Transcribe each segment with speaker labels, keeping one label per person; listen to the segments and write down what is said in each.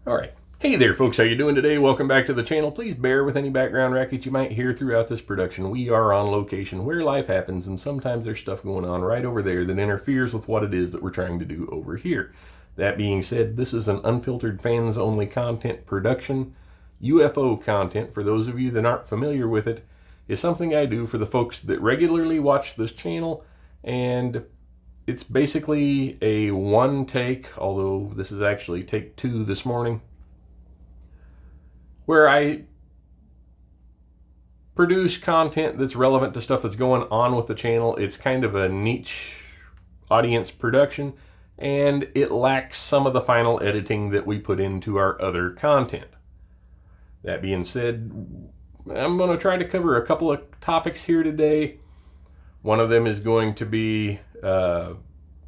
Speaker 1: Alright. Hey there folks, how you doing today? Welcome back to the channel. Please bear with any background racket you might hear throughout this production. We are on location where life happens, and sometimes there's stuff going on right over there that interferes with what it is that we're trying to do over here. That being said, this is an unfiltered fans-only content production. UFO content, for those of you that aren't familiar with it, is something I do for the folks that regularly watch this channel, and it's basically a one take, although this is actually take 2 this morning, where I produce content that's relevant to stuff that's going on with the channel. It's kind of a niche audience production, and it lacks some of the final editing that we put into our other content. That being said, I'm going to try to cover a couple of topics here today. One of them is going to be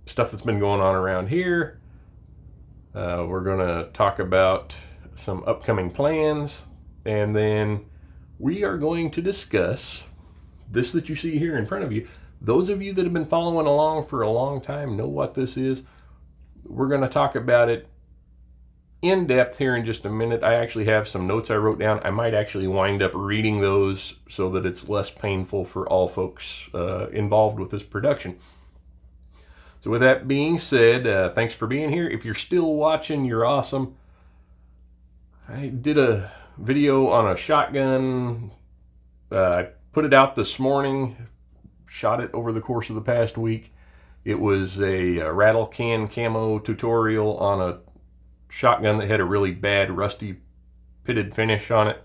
Speaker 1: stuff that's been going on around here. We're going to talk about some upcoming plans, and then we are going to discuss this that you see here in front of you. Those of you that have been following along for a long time know what this is. We're going to talk about it in depth here in just a minute. I actually have some notes I wrote down. I might actually wind up reading those so that it's less painful for all folks involved with this production. So with that being said, thanks for being here. If you're still watching, you're awesome. I did a video on a shotgun. I put it out this morning, shot it over the course of the past week. It was a rattle can camo tutorial on a shotgun that had a really bad rusty pitted finish on it.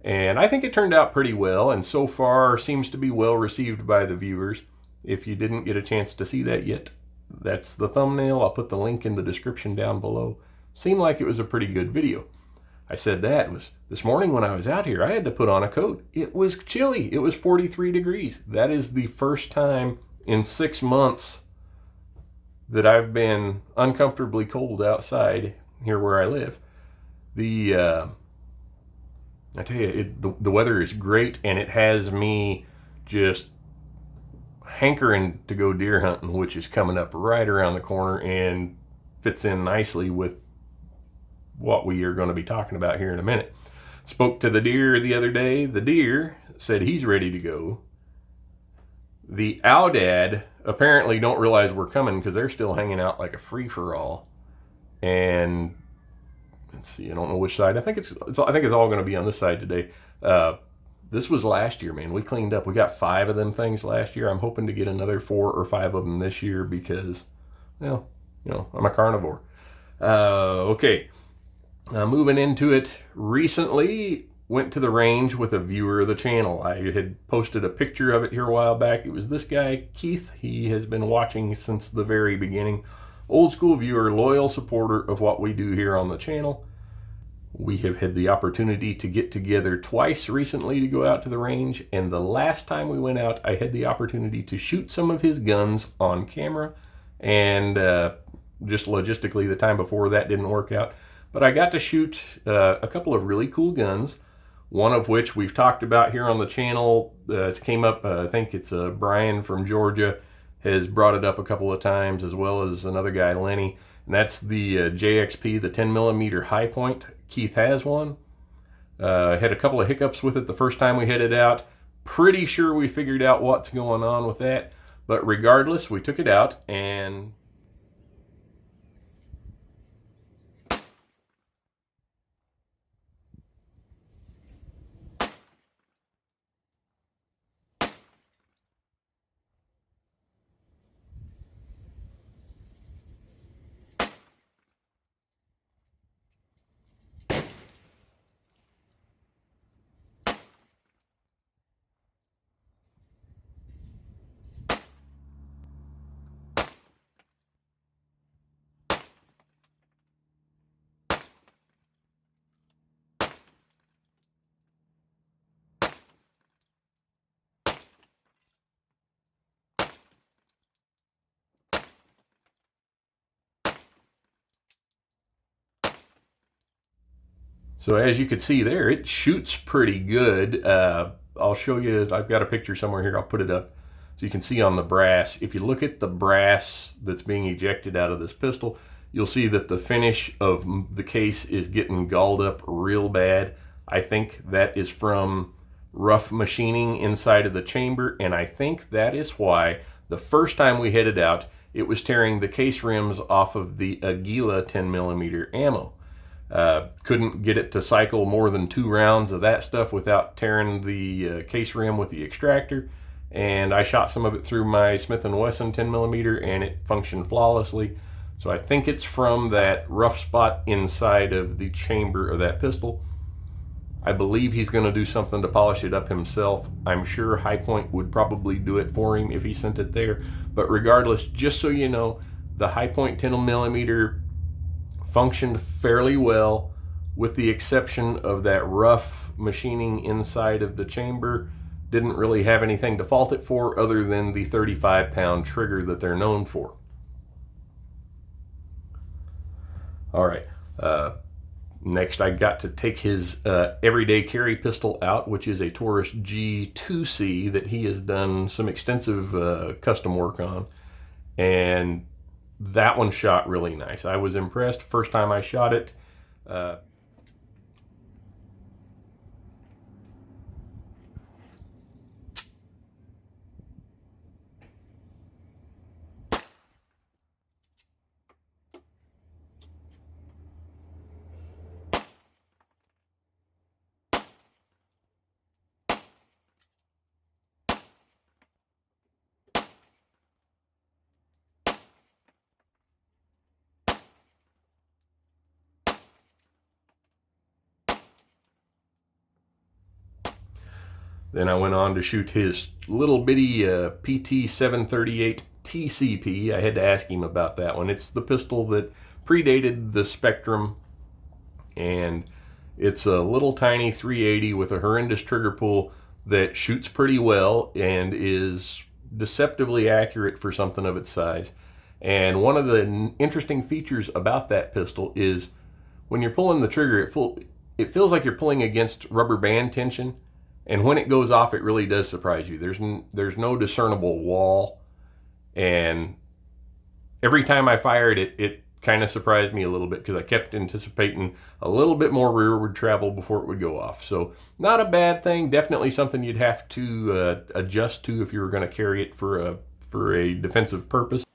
Speaker 1: And I think it turned out pretty well, and so far seems to be well received by the viewers. If you didn't get a chance to see that yet, that's the thumbnail. I'll put the link in the description down below. Seemed like it was a pretty good video. I said that it was this morning when I was out here, I had to put on a coat. It was chilly. It was 43 degrees. That is the first time in 6 months that I've been uncomfortably cold outside here where I live. I tell you, the weather is great, and it has me just hankering to go deer hunting, which is coming up right around the corner and fits in nicely with what we are going to be talking about here in a minute. Spoke to the deer the other day. The deer said he's ready to go. The owl-dad apparently don't realize we're coming because they're still hanging out like a free-for-all. And let's see, I don't know which side. I think it's all going to be on this side today. This was last year, man. We cleaned up. We got 5 of them things last year. I'm hoping to get another 4 or 5 of them this year because, well, you know, I'm a carnivore. Okay. Moving into it, recently went to the range with a viewer of the channel. I had posted a picture of it here a while back. It was this guy, Keith. He has been watching since the very beginning. Old school viewer, loyal supporter of what we do here on the channel. We have had the opportunity to get together twice recently to go out to the range, and the last time we went out, I had the opportunity to shoot some of his guns on camera, and just logistically, the time before that didn't work out. But I got to shoot a couple of really cool guns, one of which we've talked about here on the channel. It's came up, I think it's Brian from Georgia has brought it up a couple of times, as well as another guy, Lenny. And that's the JXP, the 10mm high point. Keith has one. Had a couple of hiccups with it the first time we headed out. Pretty sure we figured out what's going on with that. But regardless, we took it out and so as you can see there, it shoots pretty good. I'll show you, I've got a picture somewhere here, I'll put it up so you can see on the brass. If you look at the brass that's being ejected out of this pistol, you'll see that the finish of the case is getting galled up real bad. I think that is from rough machining inside of the chamber, and I think that is why the first time we headed out, it was tearing the case rims off of the Aguila 10mm ammo. Couldn't get it to cycle more than 2 rounds of that stuff without tearing the case rim with the extractor, and I shot some of it through my Smith & Wesson 10mm and it functioned flawlessly. So I think it's from that rough spot inside of the chamber of that pistol. I believe he's going to do something to polish it up himself. I'm sure High Point would probably do it for him if he sent it there. But regardless, just so you know, the High Point 10mm functioned fairly well, with the exception of that rough machining inside of the chamber. Didn't really have anything to fault it for other than the 35-pound trigger that they're known for. All right. Next, I got to take his everyday carry pistol out, which is a Taurus G2C that he has done some extensive custom work on. And that one shot really nice. I was impressed first time I shot it. Then I went on to shoot his little bitty PT-738 TCP. I had to ask him about that one. It's the pistol that predated the Spectrum, and it's a little tiny 380 with a horrendous trigger pull that shoots pretty well and is deceptively accurate for something of its size. And one of the interesting features about that pistol is when you're pulling the trigger, it feels like you're pulling against rubber band tension. And when it goes off, it really does surprise you. There's no discernible wall. And every time I fired it, it kind of surprised me a little bit because I kept anticipating a little bit more rearward travel before it would go off. So not a bad thing. Definitely something you'd have to adjust to if you were going to carry it for a defensive purpose.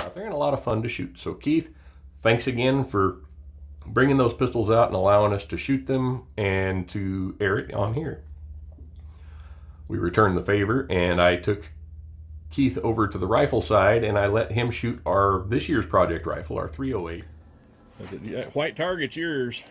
Speaker 1: Out there and a lot of fun to shoot. So Keith, thanks again for bringing those pistols out and allowing us to shoot them and to air it on here. We returned the favor, and I took Keith over to the rifle side and I let him shoot this year's project rifle, our 308. That white target's yours.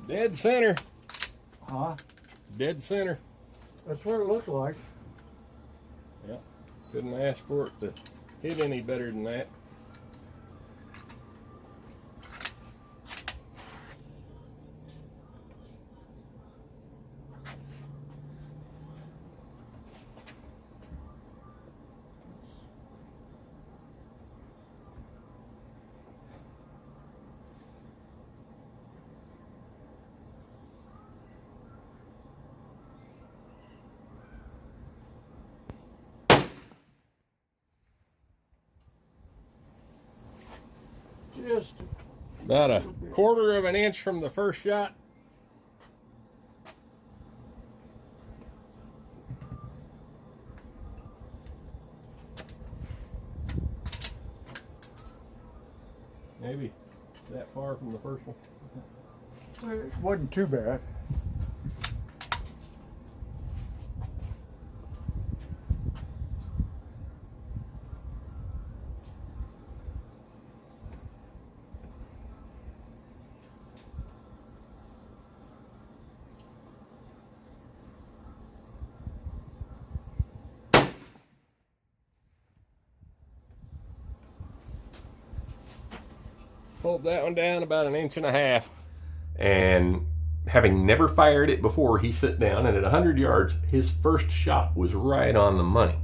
Speaker 1: Dead center.
Speaker 2: Huh?
Speaker 1: Dead center.
Speaker 2: That's what it looked like.
Speaker 1: Yeah. Couldn't ask for it to hit any better than that.
Speaker 2: just
Speaker 1: About a quarter of an inch from the first shot. Maybe that far from the first one.
Speaker 2: it wasn't too bad.
Speaker 1: Pulled that one down about an inch and a half, and having never fired it before, he sat down, and at 100 yards his first shot was right on the money.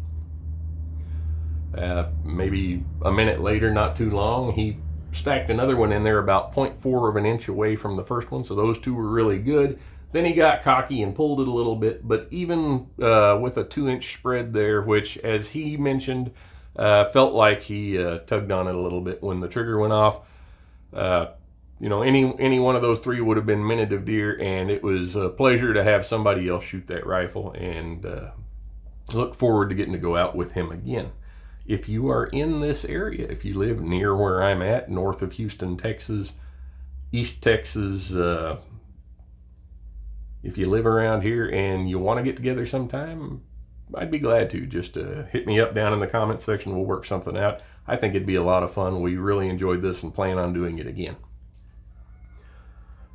Speaker 1: Maybe a minute later, not too long, he stacked another one in there about 0.4 of an inch away from the first one, so those two were really good. Then he got cocky and pulled it a little bit, but even with a 2-inch spread there, which, as he mentioned, felt like he tugged on it a little bit when the trigger went off. You know, any one of those three would have been minute of deer, and it was a pleasure to have somebody else shoot that rifle, and look forward to getting to go out with him again. If you are in this area, if you live near where I'm at, north of Houston, Texas, East Texas, if you live around here and you want to get together sometime, I'd be glad to. Just hit me up down in the comments section. We'll work something out. I think it'd be a lot of fun. We really enjoyed this and plan on doing it again.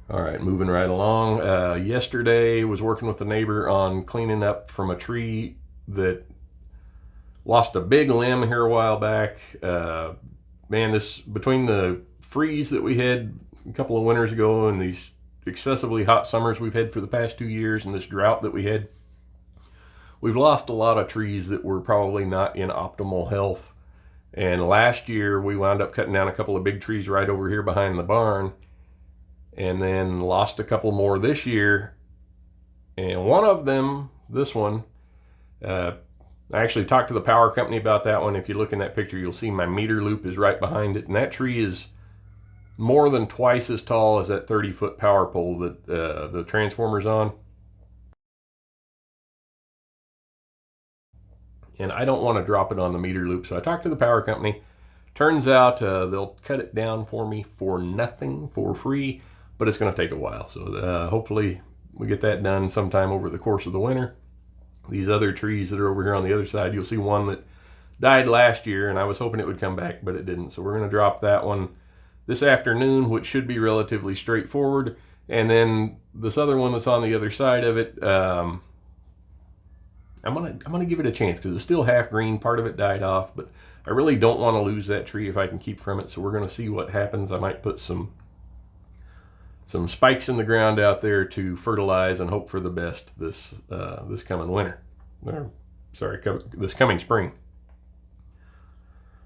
Speaker 1: All right, moving right along. Yesterday was working with the neighbor on cleaning up from a tree that lost a big limb here a while back. Man, this, between the freeze that we had a couple of winters ago and these excessively hot summers we've had for the past 2 years and this drought that we had, we've lost a lot of trees that were probably not in optimal health. And last year we wound up cutting down a couple of big trees right over here behind the barn, and then lost a couple more this year. And one of them, this one, I actually talked to the power company about that one. If you look in that picture, you'll see my meter loop is right behind it, and that tree is more than twice as tall as that 30-foot power pole that the transformer's on. And I don't want to drop it on the meter loop, so I talked to the power company. Turns out they'll cut it down for me for nothing, for free, but it's going to take a while. So hopefully we get that done sometime over the course of the winter. These other trees that are over here on the other side, you'll see one that died last year, and I was hoping it would come back, but it didn't. So we're going to drop that one this afternoon, which should be relatively straightforward. And then this other one that's on the other side of it, I'm gonna give it a chance because it's still half green. Part of it died off, but I really don't want to lose that tree if I can keep from it. So we're going to see what happens. I might put some spikes in the ground out there to fertilize and hope for the best this coming winter. This coming spring.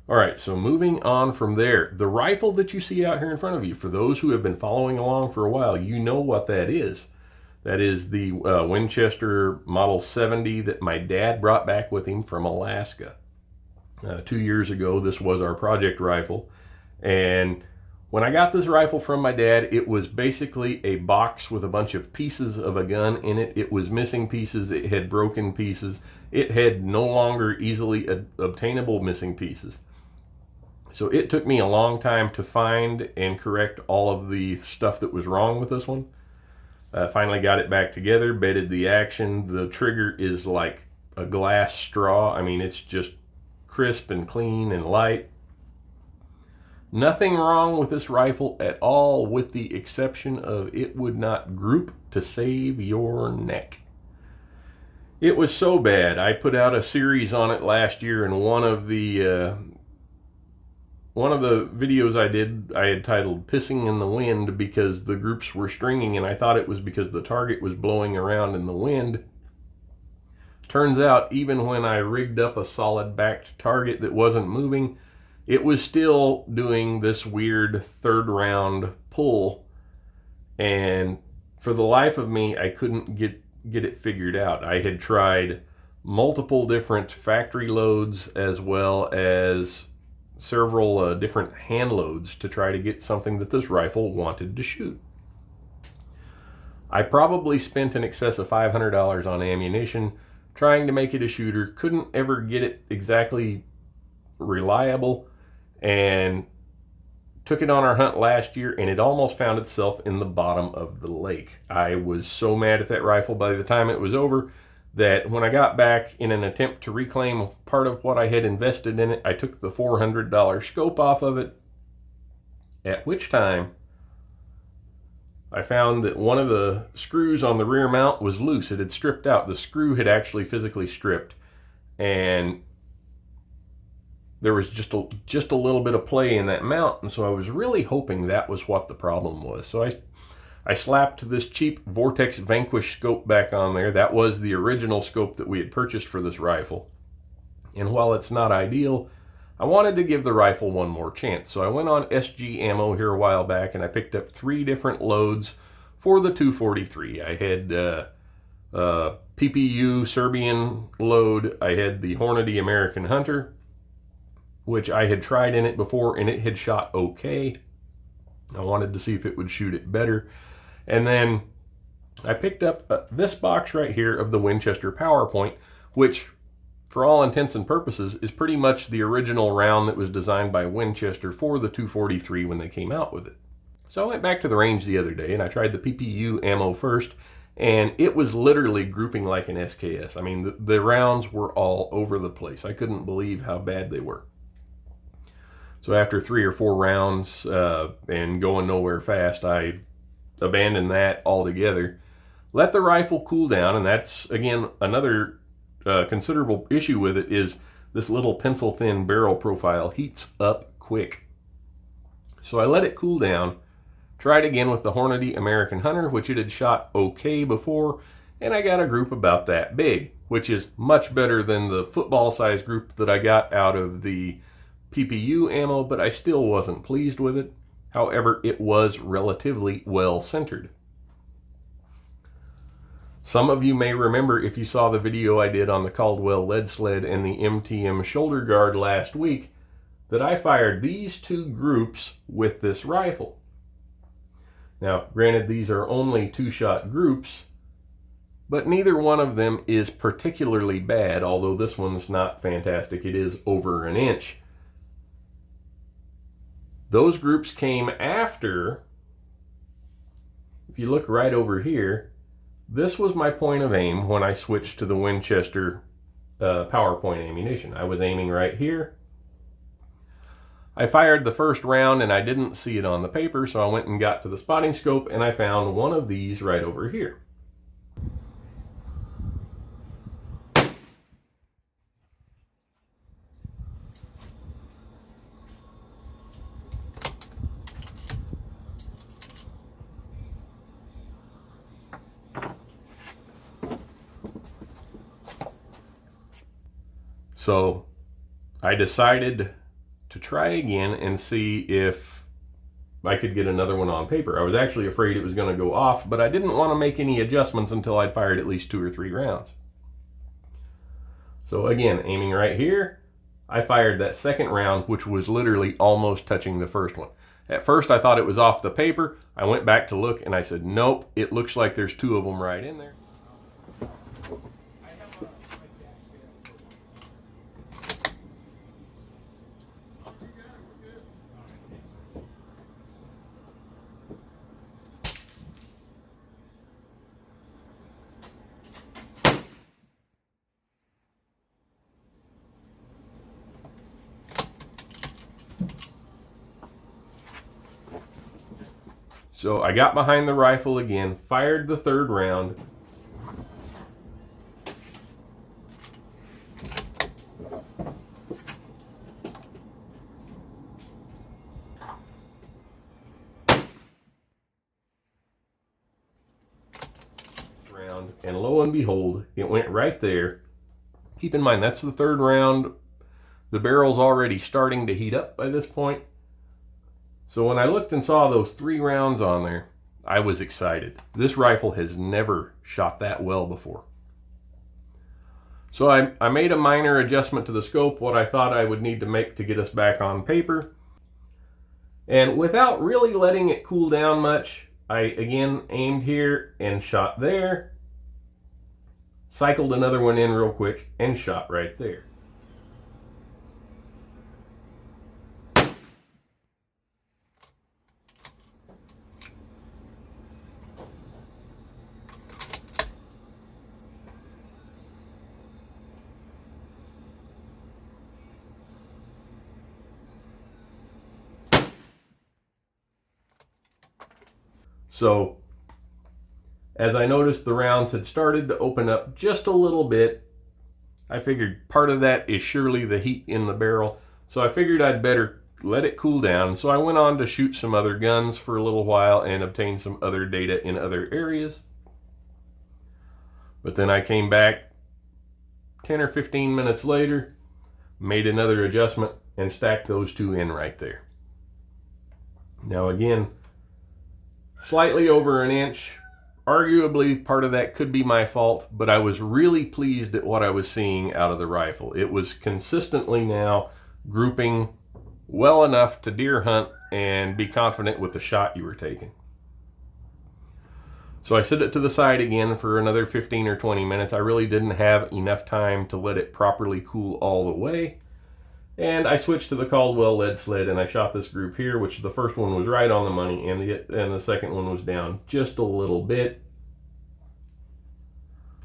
Speaker 1: All right, so moving on from there, the rifle that you see out here in front of you, for those who have been following along for a while, you know what that is. That is the Winchester Model 70 that my dad brought back with him from Alaska 2 years ago. This was our project rifle. And when I got this rifle from my dad, it was basically a box with a bunch of pieces of a gun in it. It was missing pieces. It had broken pieces. It had no longer easily obtainable missing pieces. So it took me a long time to find and correct all of the stuff that was wrong with this one. Finally got it back together, bedded the action. The trigger is like a glass straw. I mean, it's just crisp and clean and light. Nothing wrong with this rifle at all, with the exception of it would not group to save your neck. It was so bad. I put out a series on it last year, and one of the videos I did, I had titled "Pissing in the Wind" because the groups were stringing, and I thought it was because the target was blowing around in the wind. Turns out, even when I rigged up a solid backed target that wasn't moving, it was still doing this weird third round pull, and for the life of me, I couldn't get it figured out. I had tried multiple different factory loads as well as several different hand loads to try to get something that this rifle wanted to shoot. I probably spent in excess of $500 on ammunition trying to make it a shooter. Couldn't ever get it exactly reliable, and took it on our hunt last year, and it almost found itself in the bottom of the lake. I was so mad at that rifle by the time it was over that when I got back in an attempt to reclaim part of what I had invested in it, I took the $400 scope off of it, at which time I found that one of the screws on the rear mount was loose. It had stripped out. The screw had actually physically stripped, and there was just a little bit of play in that mount, and so I was really hoping that was what the problem was. So I slapped this cheap Vortex Vanquish scope back on there. That was the original scope that we had purchased for this rifle. And while it's not ideal, I wanted to give the rifle one more chance. So I went on SG Ammo here a while back, and I picked up 3 different loads for the 243. I had PPU Serbian load. I had the Hornady American Hunter, which I had tried in it before, and it had shot okay. I wanted to see if it would shoot it better. And then I picked up this box right here of the Winchester PowerPoint, which for all intents and purposes is pretty much the original round that was designed by Winchester for the 243 when they came out with it. So I went back to the range the other day and I tried the PPU ammo first, and it was literally grouping like an SKS. I mean, the rounds were all over the place. I couldn't believe how bad they were. So after 3 or 4 rounds and going nowhere fast, I abandoned that altogether. Let the rifle cool down, and that's, again, another considerable issue with it is this little pencil-thin barrel profile heats up quick. So I let it cool down, tried again with the Hornady American Hunter, which it had shot okay before, and I got a group about that big, which is much better than the football-sized group that I got out of the PPU ammo, but I still wasn't pleased with it. However, it was relatively well centered. Some of you may remember, if you saw the video I did on the Caldwell lead sled and the MTM shoulder guard last week, that I fired these 2 groups with this rifle. Now, granted, these are only 2-shot groups, but neither one of them is particularly bad, although this one's not fantastic. It is over an inch. Those groups came after, if you look right over here, this was my point of aim when I switched to the Winchester PowerPoint ammunition. I was aiming right here. I fired the first round and I didn't see it on the paper, so I went and got to the spotting scope and I found one of these right over here. So I decided to try again and see if I could get another one on paper. I was actually afraid it was going to go off, but I didn't want to make any adjustments until I'd fired at least 2 or 3 rounds. So again, aiming right here, I fired that second round, which was literally almost touching the first one. At first I thought it was off the paper. I went back to look and I said, nope, it looks like there's 2 of them right in there. So I got behind the rifle again, fired the 3rd round. And lo and behold, it went right there. Keep in mind, that's the 3rd round. The barrel's already starting to heat up by this point. So when I looked and saw those 3 rounds on there, I was excited. This rifle has never shot that well before. So I made a minor adjustment to the scope, what I thought I would need to make to get us back on paper. And without really letting it cool down much, I again aimed here and shot there. Cycled another one in real quick and shot right there. So, as I noticed the rounds had started to open up just a little bit, I figured part of that is surely the heat in the barrel. So I figured I'd better let it cool down. So I went on to shoot some other guns for a little while and obtain some other data in other areas. But then I came back 10 or 15 minutes later, made another adjustment, and stacked those two in right there. Now again, slightly over an inch. Arguably, part of that could be my fault, but I was really pleased at what I was seeing out of the rifle. It was consistently now grouping well enough to deer hunt and be confident with the shot you were taking. So I set it to the side again for another 15 or 20 minutes. I really didn't have enough time to let it properly cool all the way. And I switched to the Caldwell lead sled and I shot this group here, which the first one was right on the money and the second one was down just a little bit.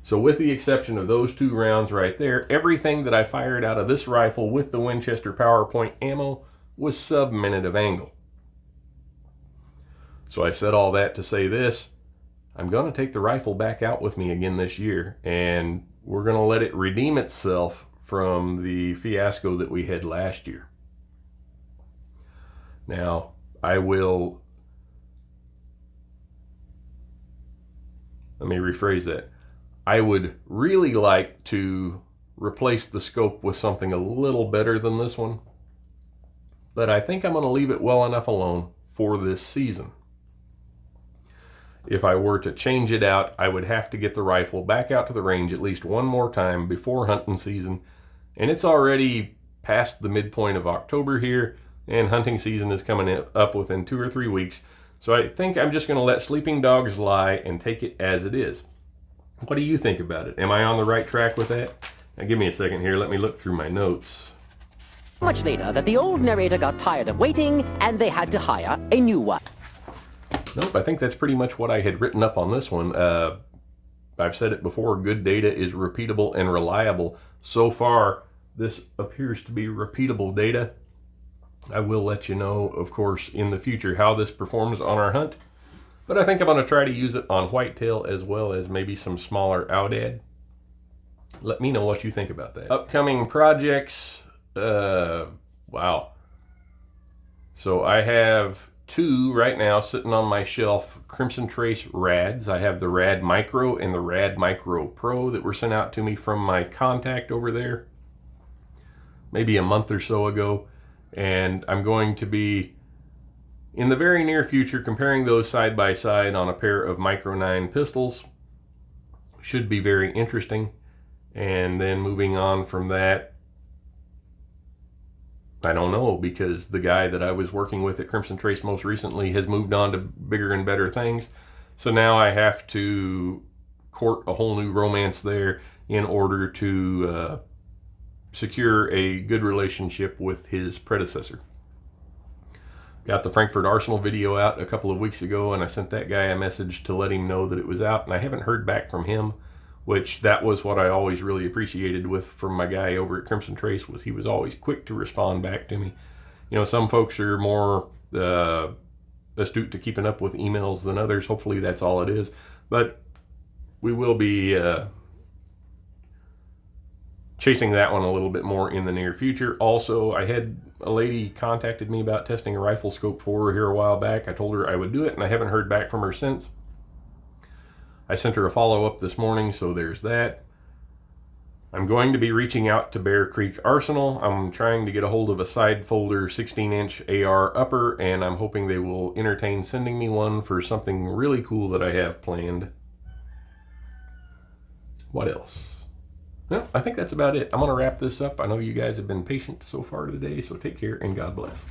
Speaker 1: So with the exception of those two rounds right there, everything that I fired out of this rifle with the Winchester PowerPoint ammo was sub-minute of angle. So I said all that to say this: I'm going to take the rifle back out with me again this year, and we're going to let it redeem itself from the fiasco that we had last year. Now, let me rephrase that. I would really like to replace the scope with something a little better than this one, but I think I'm going to leave it well enough alone for this season. If I were to change it out, I would have to get the rifle back out to the range at least one more time before hunting season. And it's already past the midpoint of October here, and hunting season is coming up within 2 or 3 weeks. So I think I'm just going to let sleeping dogs lie and take it as it is. What do you think about it? Am I on the right track with that? Now give me a second here. Let me look through my notes.
Speaker 3: Much later that the old narrator got tired of waiting and they had to hire a new one.
Speaker 1: Nope, I think that's pretty much what I had written up on this one. I've said it before, good data is repeatable and reliable. So far, this appears to be repeatable data. I will let you know, of course, in the future how this performs on our hunt. But I think I'm going to try to use it on whitetail as well as maybe some smaller outad. Let me know what you think about that. Upcoming projects. Wow. So I have 2 right now sitting on my shelf, Crimson Trace Rads. I have the Rad Micro and the Rad Micro Pro that were sent out to me from my contact over there maybe a month or so ago. And I'm going to be, in the very near future, comparing those side by side on a pair of Micro 9 pistols. Should be very interesting. And then moving on from that, I don't know, because the guy that I was working with at Crimson Trace most recently has moved on to bigger and better things. So now I have to court a whole new romance there in order to secure a good relationship with his predecessor. Got the Frankfurt Arsenal video out a couple of weeks ago, and I sent that guy a message to let him know that it was out, and I haven't heard back from him, which that was what I always really appreciated from my guy over at Crimson Trace, was he was always quick to respond back to me. You know, some folks are more astute to keeping up with emails than others. Hopefully that's all it is. But we will be chasing that one a little bit more in the near future. Also, I had a lady contacted me about testing a rifle scope for her here a while back. I told her I would do it, and I haven't heard back from her since. I sent her a follow-up this morning, so there's that. I'm going to be reaching out to Bear Creek Arsenal. I'm trying to get a hold of a side folder 16-inch AR upper, and I'm hoping they will entertain sending me one for something really cool that I have planned. What else? Well, I think that's about it. I'm going to wrap this up. I know you guys have been patient so far today, so take care and God bless.